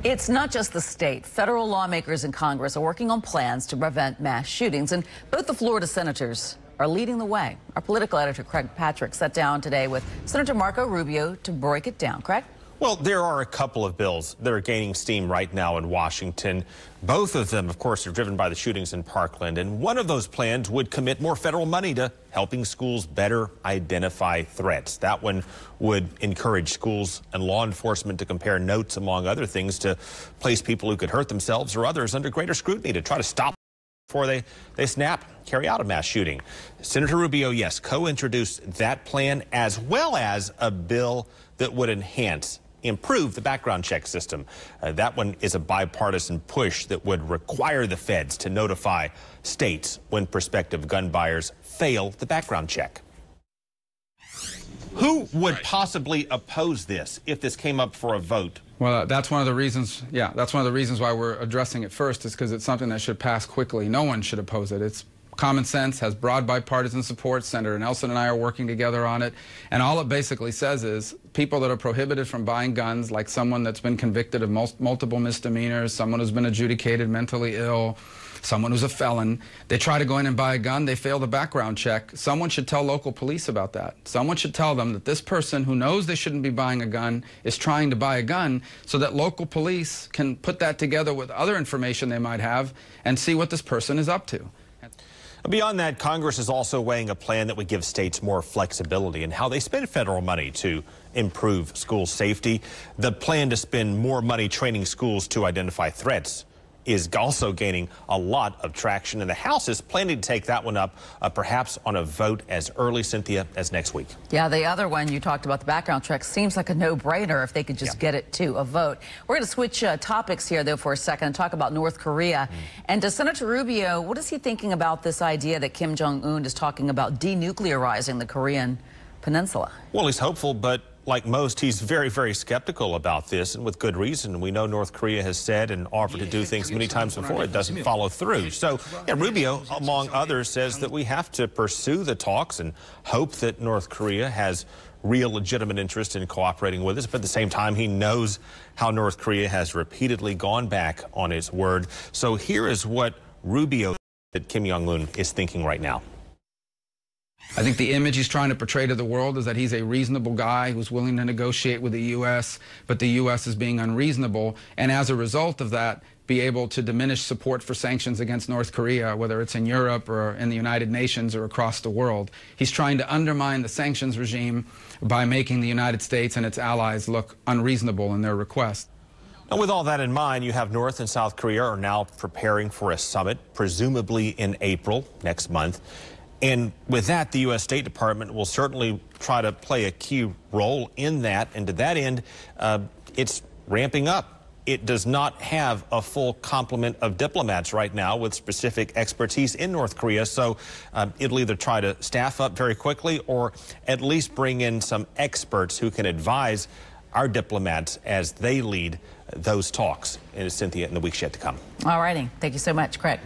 It's not just the state. Federal lawmakers in Congress are working on plans to prevent mass shootings, and both the Florida senators are leading the way. Our political editor, Craig Patrick, sat down today with Senator Marco Rubio to break it down. Craig? Well, there are a couple of bills that are gaining steam right now in Washington. Both of them, of course, are driven by the shootings in Parkland. And one of those plans would commit more federal money to helping schools better identify threats. That one would encourage schools and law enforcement to compare notes, among other things, to place people who could hurt themselves or others under greater scrutiny to try to stop before they carry out a mass shooting. Senator Rubio, yes, co-introduced that plan, as well as a bill that would improve the background check system. That one is a bipartisan push that would require the feds to notify states when prospective gun buyers fail the background check. Who would possibly oppose this if this came up for a vote? Well, that's one of the reasons, that's one of the reasons why we're addressing it first, is because it's something that should pass quickly. No one should oppose it. It's common sense, has broad bipartisan support. Senator Nelson and I are working together on it. And all it basically says is people that are prohibited from buying guns, like someone that's been convicted of multiple misdemeanors, someone who's been adjudicated mentally ill, someone who's a felon, they try to go in and buy a gun, they fail the background check. Someone should tell local police about that. Someone should tell them that this person who knows they shouldn't be buying a gun is trying to buy a gun, so that local police can put that together with other information they might have and see what this person is up to. Beyond that, Congress is also weighing a plan that would give states more flexibility in how they spend federal money to improve school safety. The plan to spend more money training schools to identify threats is also gaining a lot of traction, and the House is planning to take that one up perhaps on a vote as early, Cynthia, as next week. Yeah, the other one you talked about, the background check, seems like a no-brainer if they could just get it to a vote. We're going to switch topics here, though, for a second and talk about North Korea. And to Senator Rubio, what is he thinking about this idea that Kim Jong-un is talking about denuclearizing the Korean peninsula? Well, he's hopeful, but like most, he's very, very skeptical about this, and with good reason. We know North Korea has said and offered to do things many times before it doesn't follow through. So, Rubio, among others, says that we have to pursue the talks and hope that North Korea has real legitimate interest in cooperating with us. But at the same time, he knows how North Korea has repeatedly gone back on its word. So here is what Rubio, that Kim Jong-un, is thinking right now. I think the image he's trying to portray to the world is that he's a reasonable guy who's willing to negotiate with the U.S., but the U.S. is being unreasonable, and as a result of that, be able to diminish support for sanctions against North Korea, whether it's in Europe or in the United Nations or across the world. He's trying to undermine the sanctions regime by making the United States and its allies look unreasonable in their request. And with all that in mind, you have North and South Korea are now preparing for a summit, presumably in April next month. And with that, the U.S. State Department will certainly try to play a key role in that. And to that end, it's ramping up. It does not have a full complement of diplomats right now with specific expertise in North Korea. So it'll either try to staff up very quickly or at least bring in some experts who can advise our diplomats as they lead those talks, Cynthia, in the weeks yet to come. All righty. Thank you so much, Craig.